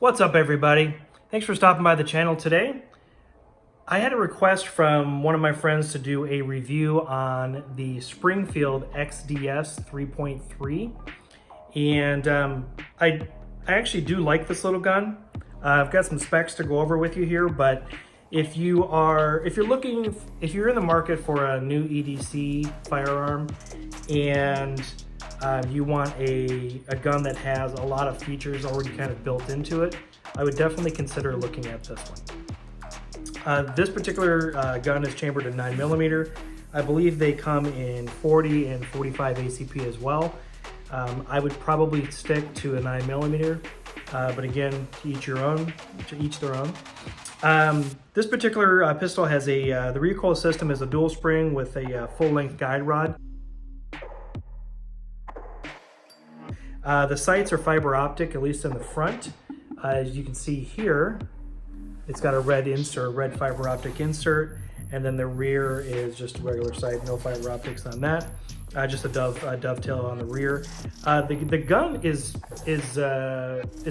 What's up, everybody? Thanks for stopping by the channel today. I had a request from one of my friends to do a review on the Springfield XDS 3.3, and I actually do like this little gun. I've got some specs to go over with you here, but if you're in the market for a new EDC firearm and you want a gun that has a lot of features already kind of built into it, I would definitely consider looking at this one. This particular gun is chambered at 9mm. I believe they come in 40 and 45 ACP as well. I would probably stick to a 9mm, but again, to each their own. This particular pistol has the recoil system is a dual spring with a full-length guide rod. The sights are fiber optic, at least in the front. As you can see here, it's got a red fiber optic insert, and then the rear is just a regular sight, no fiber optics on that. Just a dovetail on the rear. The gun is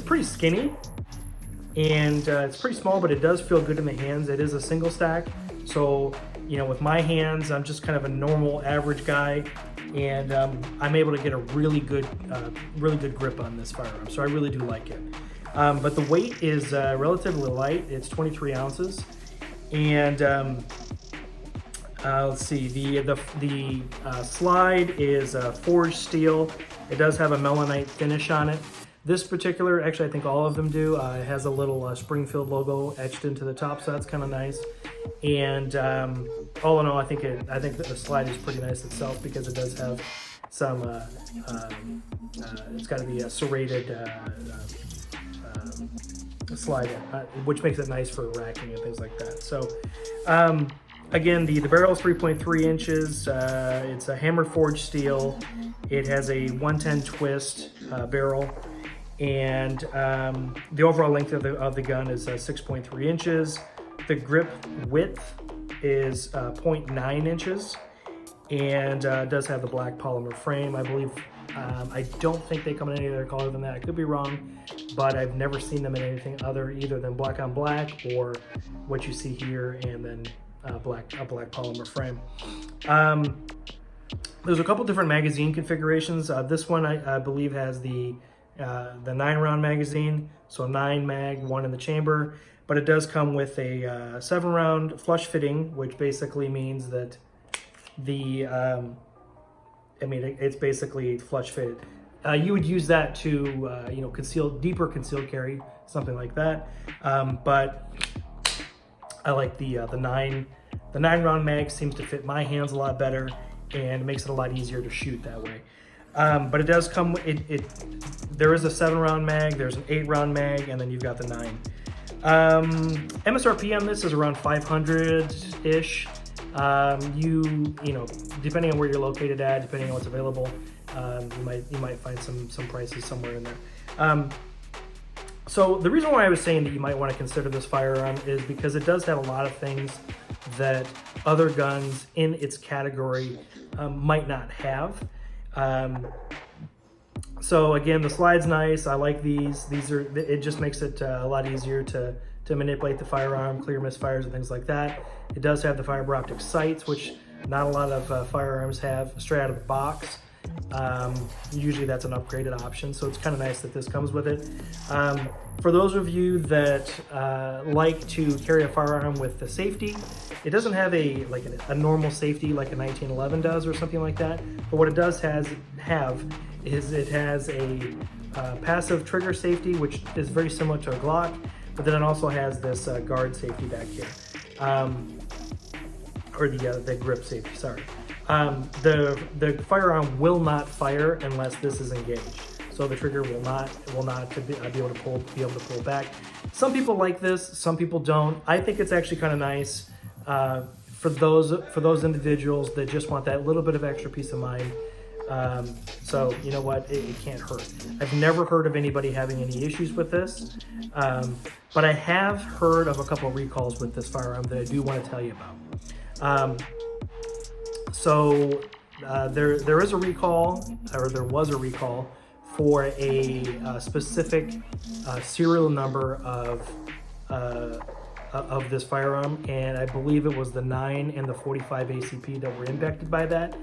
pretty skinny, and it's pretty small, but it does feel good in the hands. It is a single stack, so with my hands, I'm just kind of a normal average guy, and I'm able to get a really good grip on this firearm. So I really do like it. But the weight is relatively light. It's 23 ounces, and let's see. The slide is forged steel. It does have a melanite finish on it. This particular, actually, I think all of them do. It has a little Springfield logo etched into the top, so that's kind of nice. And all in all, I think that the slide is pretty nice itself because it does have some. It's got the serrated slide, which makes it nice for racking and things like that. So, again, the barrel is 3.3 inches. It's a hammer forged steel. It has a 110 twist barrel. And the overall length of the gun is 6.3 inches. The grip width is 0.9 inches, and does have the black polymer frame. I believe, I don't think they come in any other color than that. I could be wrong, but I've never seen them in anything either than black on black or what you see here, and then a black polymer frame. There's a couple different magazine configurations. This one I believe has the 9-round magazine, so 9 mag, 1 in the chamber, but it does come with a 7-round flush fitting, which basically means that it's basically flush fitted. You would use that to deeper concealed carry, something like that. But I like the 9-round mag seems to fit my hands a lot better and makes it a lot easier to shoot that way. But it does come, there is a 7-round mag, there's an 8-round mag, and then you've got the 9. MSRP on this is around 500-ish. Depending on where you're located at, depending on what's available, you might find some prices somewhere in there. So the reason why I was saying that you might want to consider this firearm is because it does have a lot of things that other guns in its category might not have. So again, the slide's nice. I like these. It just makes it a lot easier to manipulate the firearm, clear misfires and things like that. It does have the fiber optic sights, which not a lot of firearms have straight out of the box. Usually that's an upgraded option, so it's kind of nice that this comes with it. For those of you that like to carry a firearm with the safety, it doesn't have a normal safety like a 1911 does or something like that, but what it does have is it has a passive trigger safety, which is very similar to a Glock, but then it also has this guard safety back here, or the grip safety, sorry. The firearm will not fire unless this is engaged. So the trigger will not be able to pull back. Some people like this, some people don't. I think it's actually kind of nice for those individuals that just want that little bit of extra peace of mind. So you know what, it can't hurt. I've never heard of anybody having any issues with this, but I have heard of a couple of recalls with this firearm that I do want to tell you about. There is a recall, or there was a recall for a specific serial number of this firearm, and I believe it was the 9 and the 45 ACP that were impacted by that.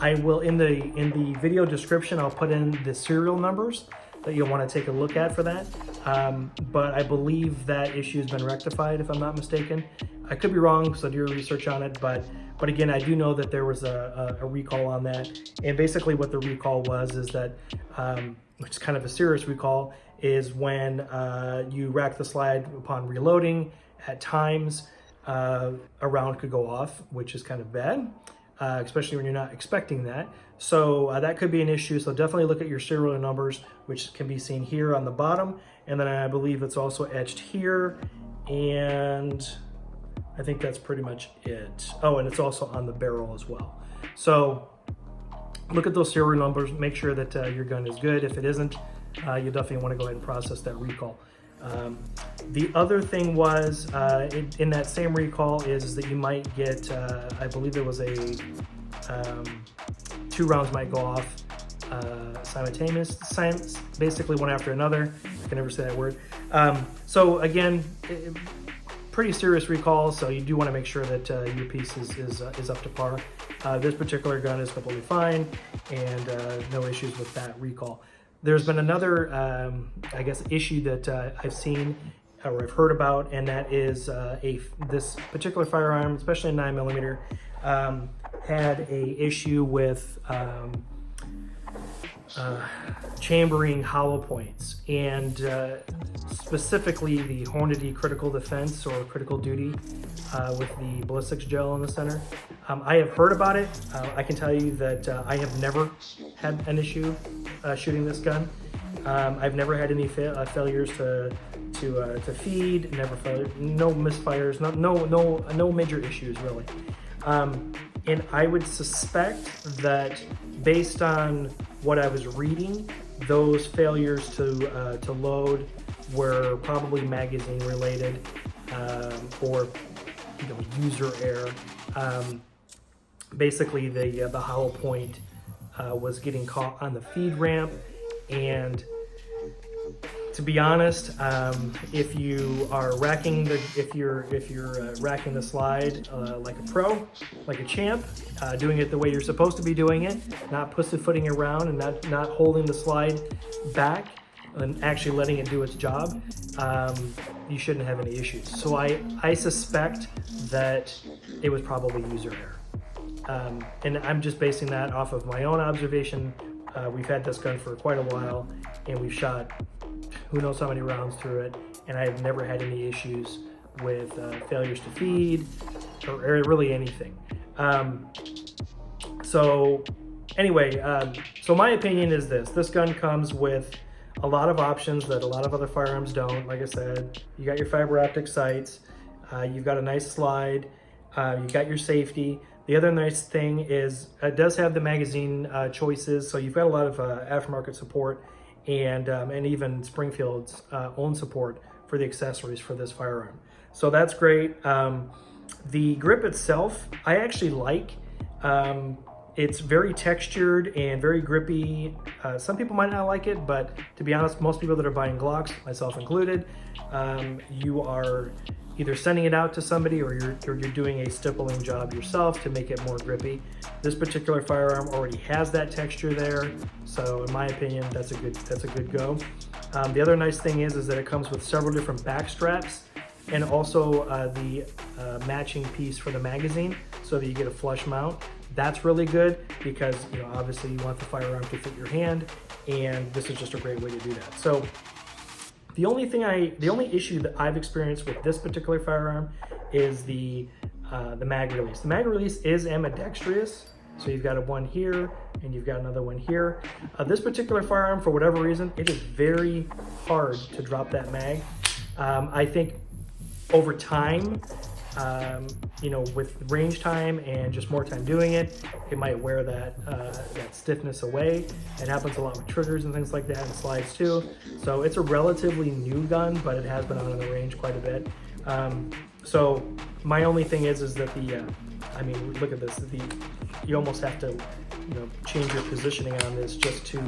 I will, in the video description, I'll put in the serial numbers that you'll want to take a look at for that. But I believe that issue has been rectified, if I'm not mistaken. I could be wrong, so do your research on it, but again, I do know that there was a recall on that. And basically what the recall was is that, which is kind of a serious recall, is when you rack the slide upon reloading, at times a round could go off, which is kind of bad, especially when you're not expecting that. So that could be an issue. So definitely look at your serial numbers, which can be seen here on the bottom. And then I believe it's also etched here. And I think that's pretty much it. Oh, and it's also on the barrel as well. So look at those serial numbers, make sure that your gun is good. If it isn't, you definitely want to go ahead and process that recall. The other thing was, in that same recall is that you might get, I believe it was a, 2 rounds might go off simultaneous, basically one after another. I can never say that word. So again, pretty serious recall, so you do want to make sure that your piece is up to par. This particular gun is completely fine, and no issues with that recall. There's been another, I guess, issue that I've seen or I've heard about, and that is this particular firearm, especially a 9mm, had a issue with chambering hollow points, and specifically the Hornady critical defense or critical duty with the ballistics gel in the center. I have heard about it. I can tell you that I have never had an issue shooting this gun. I've never had any failures to feed, no misfires, no major issues really. And I would suspect that based on what I was reading, those failures to load were probably magazine related, or user error. Basically, the hollow point was getting caught on the feed ramp, and to be honest, if you are racking racking the slide like a pro, like a champ, doing it the way you're supposed to be doing it, not pussyfooting around and not holding the slide back and actually letting it do its job, you shouldn't have any issues. So I suspect that it was probably user error. And I'm just basing that off of my own observation. We've had this gun for quite a while, and we've shot who knows how many rounds through it, and I've never had any issues with failures to feed or really anything. So anyway, so my opinion is this gun comes with a lot of options that a lot of other firearms don't. Like I said, you got your fiber optic sights, you've got a nice slide, you've got your safety. The other nice thing is it does have the magazine choices, so you've got a lot of aftermarket support, and even Springfield's own support for the accessories for this firearm. So that's great. The grip itself, I actually like. It's very textured and very grippy. Some people might not like it, but to be honest, most people that are buying Glocks, myself included, you are either sending it out to somebody or you're doing a stippling job yourself to make it more grippy. This particular firearm already has that texture there, so in my opinion, that's a good go. The other nice thing is that it comes with several different back straps, and also the matching piece for the magazine, so that you get a flush mount. That's really good because obviously you want the firearm to fit your hand, and this is just a great way to do that. So the only issue that I've experienced with this particular firearm is the mag release. The mag release is ambidextrous, so you've got one here and you've got another one here. This particular firearm, for whatever reason, it is very hard to drop that mag. I think over time, with range time and just more time doing it, it might wear that stiffness away. It happens a lot with triggers and things like that, and slides too. So it's a relatively new gun, but it has been out on the range quite a bit. So my only thing is that look at this. You almost have to, change your positioning on this just to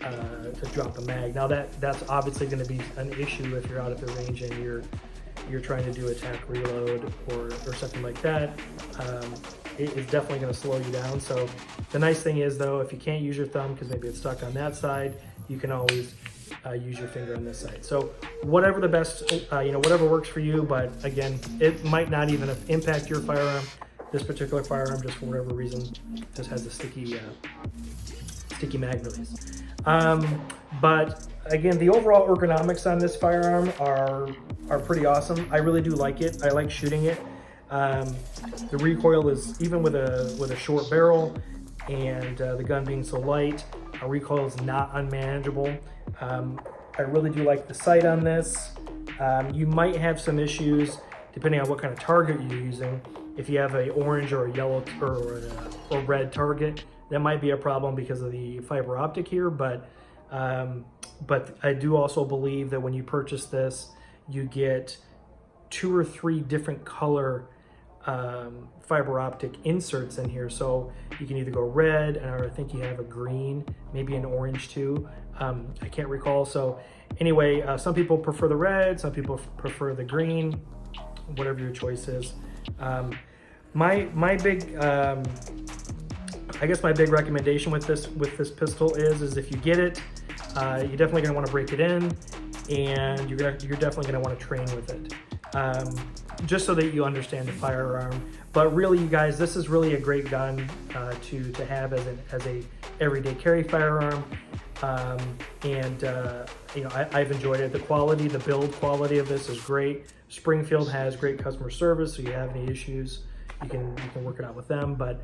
to drop a mag. Now that's obviously going to be an issue if you're out at the range and you're trying to do a tack reload or something like that. It is definitely going to slow you down. So the nice thing is though, if you can't use your thumb because maybe it's stuck on that side, you can always use your finger on this side. So whatever the best, whatever works for you. But again, it might not even impact your firearm. This particular firearm, just for whatever reason, just has a sticky mag release. But again, the overall ergonomics on this firearm are pretty awesome. I really do like it. I like shooting it. The recoil is, even with a short barrel and the gun being so light, our recoil is not unmanageable. I really do like the sight on this. You might have some issues depending on what kind of target you're using. If you have a orange or a yellow or a red target, that might be a problem because of the fiber optic here. But I do also believe that when you purchase this, you get 2 or 3 different color fiber optic inserts in here. So you can either go red, or I think you have a green, maybe an orange too. I can't recall. So anyway, some people prefer the red, some people prefer the green, whatever your choice is. My big, I guess my big recommendation with this pistol is if you get it, you're definitely going to want to break it in, and you're definitely going to want to train with it, just so that you understand the firearm. But really, you guys, this is really a great gun to have as a everyday carry firearm. I've enjoyed it. The quality, the build quality of this is great. Springfield has great customer service, so you have any issues, you can work it out with them. But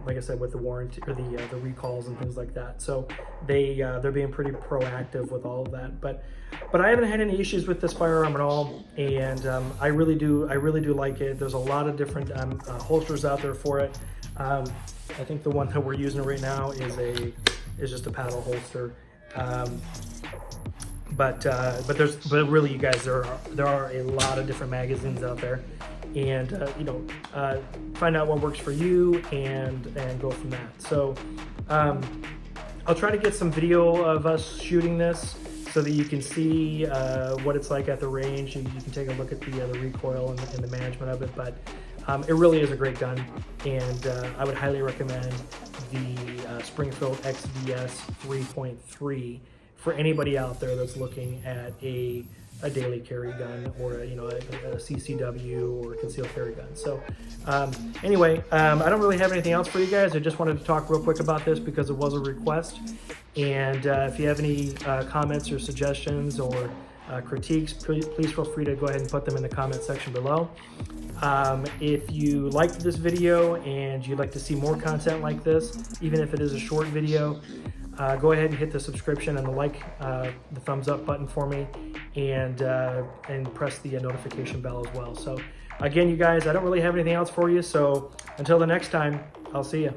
like I said, with the warranty or the recalls and things like that, so they're being pretty proactive with all of that. But I haven't had any issues with this firearm at all, and I really do like it. There's a lot of different holsters out there for it. I think the one that we're using right now is just a paddle holster. But really, you guys, there are a lot of different magazines out there, and find out what works for you and go from that. So I'll try to get some video of us shooting this so that you can see what it's like at the range. You can take a look at the recoil and the management of it. But it really is a great gun, and I would highly recommend the Springfield XDS 3.3 for anybody out there that's looking at a daily carry gun, or a CCW or concealed carry gun. So anyway, I don't really have anything else for you guys. I just wanted to talk real quick about this because it was a request. And if you have any comments or suggestions or critiques, please feel free to go ahead and put them in the comment section below. If you liked this video and you'd like to see more content like this, even if it is a short video, go ahead and hit the subscription and the thumbs up button for me, and press the notification bell as well. So again, you guys, I don't really have anything else for you. So until the next time, I'll see you.